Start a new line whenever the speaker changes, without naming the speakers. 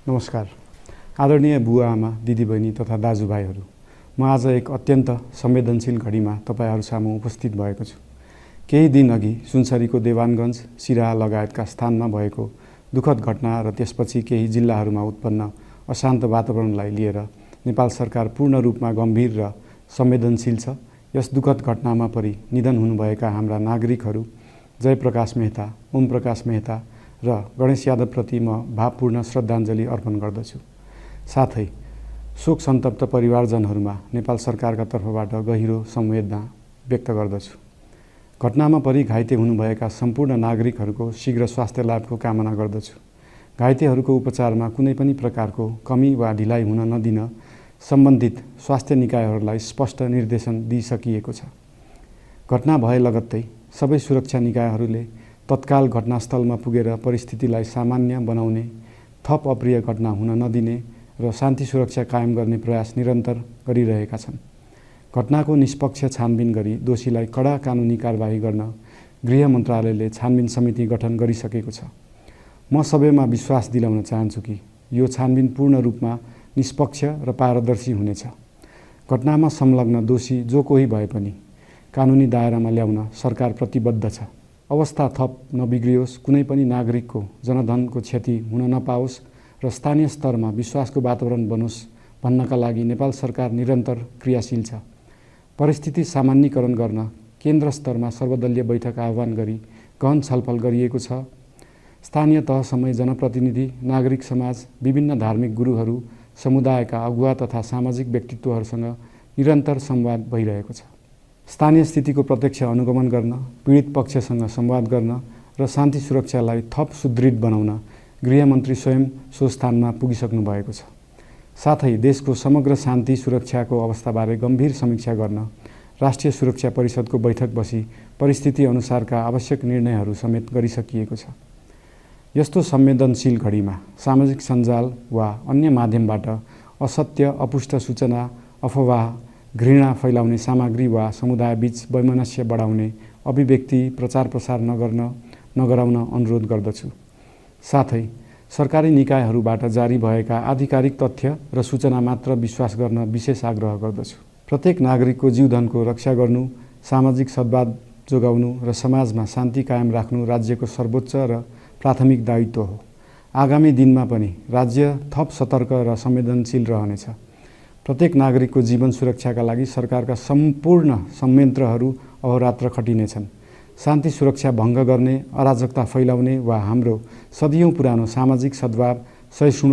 नमस्कार। आदरणीय बुवा आमा, दिदीबहिनी तथा दाजुभाइहरू, म आज एक अत्यन्त संवेदनशील घडीमा तपाईहरू सामु उपस्थित भएको छु। केही दिन अघि सुनसरीको देवानगञ्ज, सिराहा लगायतका स्थानमा भएको दुःखद घटना र त्यसपछि केही जिल्लाहरूमा उत्पन्न अशान्त वातावरणलाई लिएर नेपाल सरकार पूर्ण रूपमा गम्भीर र संवेदनशील छ। यस दुःखद घटनामा परि निधन हुनुभएका हाम्रा नागरिकहरू जयप्रकाश मेहता, ओम प्रकाश मेहता र गणेश यादवप्रति म भावपूर्ण श्रद्धाञ्जली अर्पण गर्दछु। साथै शोक सन्तप्त परिवारजनहरूमा नेपाल सरकारका तर्फबाट गहिरो संवेदना व्यक्त गर्दछु। घटनामा परि घाइते हुनुभएका सम्पूर्ण नागरिकहरूको शीघ्र स्वास्थ्य लाभको कामना गर्दछु। घाइतेहरूको उपचारमा कुनै पनि प्रकारको कमी वा ढिलाइ हुन नदिन सम्बन्धित स्वास्थ्य निकायहरूलाई स्पष्ट निर्देशन दिइसकिएको छ। घटना भए लगत्तै सबै सुरक्षा निकायहरूले तत्काल घटनास्थलमा पुगेर परिस्थितिलाई सामान्य बनाउने, थप अप्रिय घटना हुन नदिने र शान्ति सुरक्षा कायम गर्ने प्रयास निरन्तर गरिरहेका छन्। घटनाको निष्पक्ष छानबिन गरी दोषीलाई कडा कानुनी कारबाही गर्न गृह मन्त्रालयले छानबिन समिति गठन गरिसकेको छ। म सबैमा विश्वास दिलाउन चाहन्छु कि यो छानबिन पूर्ण रूपमा निष्पक्ष र पारदर्शी हुनेछ। घटनामा संलग्न दोषी जो कोही भए पनि कानुनी दायरामा ल्याउन सरकार प्रतिबद्ध छ। अवस्था थप नबिग्रियोस्, कुनै पनि नागरिकको जनधनको क्षति हुन नपाओस् र स्थानीय स्तरमा विश्वासको वातावरण बनोस् भन्नका लागि नेपाल सरकार निरन्तर क्रियाशील छ। परिस्थिति सामान्यीकरण गर्न केन्द्र स्तरमा सर्वदलीय बैठक आह्वान गरी गहन छलफल गरिएको छ। स्थानीय तहसम्मै जनप्रतिनिधि, नागरिक समाज, विभिन्न धार्मिक गुरुहरू, समुदायका अगुवा तथा सामाजिक व्यक्तित्वहरूसँग निरन्तर संवाद भइरहेको छ। स्थानीय स्थितिको प्रत्यक्ष अनुगमन गर्न, पीडित पक्षसँग संवाद गर्न र शान्ति सुरक्षालाई थप सुदृढ बनाउन गृहमन्त्री स्वयं सो स्थानमा पुगिसक्नु भएको छ। साथै देशको समग्र शान्ति सुरक्षाको अवस्थाबारे गम्भीर समीक्षा गर्न राष्ट्रिय सुरक्षा परिषदको बैठक बसी परिस्थिति अनुसारका आवश्यक निर्णयहरू समेत गरिसकिएको छ। यस्तो संवेदनशील घडीमा सामाजिक सञ्जाल वा अन्य माध्यमबाट असत्य, अपुष्ट सूचना, अफवाह, घृणा फैलाउने सामग्री वा समुदायबीच वैमनस्य बढाउने अभिव्यक्ति प्रचार प्रसार नगराउन अनुरोध गर्दछु। साथै सरकारी निकायहरूबाट जारी भएका आधिकारिक तथ्य र सूचना मात्र विश्वास गर्न विशेष आग्रह गर्दछु। प्रत्येक नागरिकको जीवधनको रक्षा गर्नु, सामाजिक सद्भाव जोगाउनु र समाजमा शान्ति कायम राख्नु राज्यको सर्वोच्च र प्राथमिक दायित्व हो। आगामी दिनमा पनि राज्य थप सतर्क र संवेदनशील रहनेछ। प्रत्येक नागरिकको जीवन सुरक्षाका लागि सरकारका सम्पूर्ण संयन्त्रहरू अहोरात्र खटिनेछन्। शान्ति सुरक्षा भङ्ग गर्ने, अराजकता फैलाउने वा हाम्रो सदियौं पुरानो सामाजिक सद्भाव, सहिष्णुता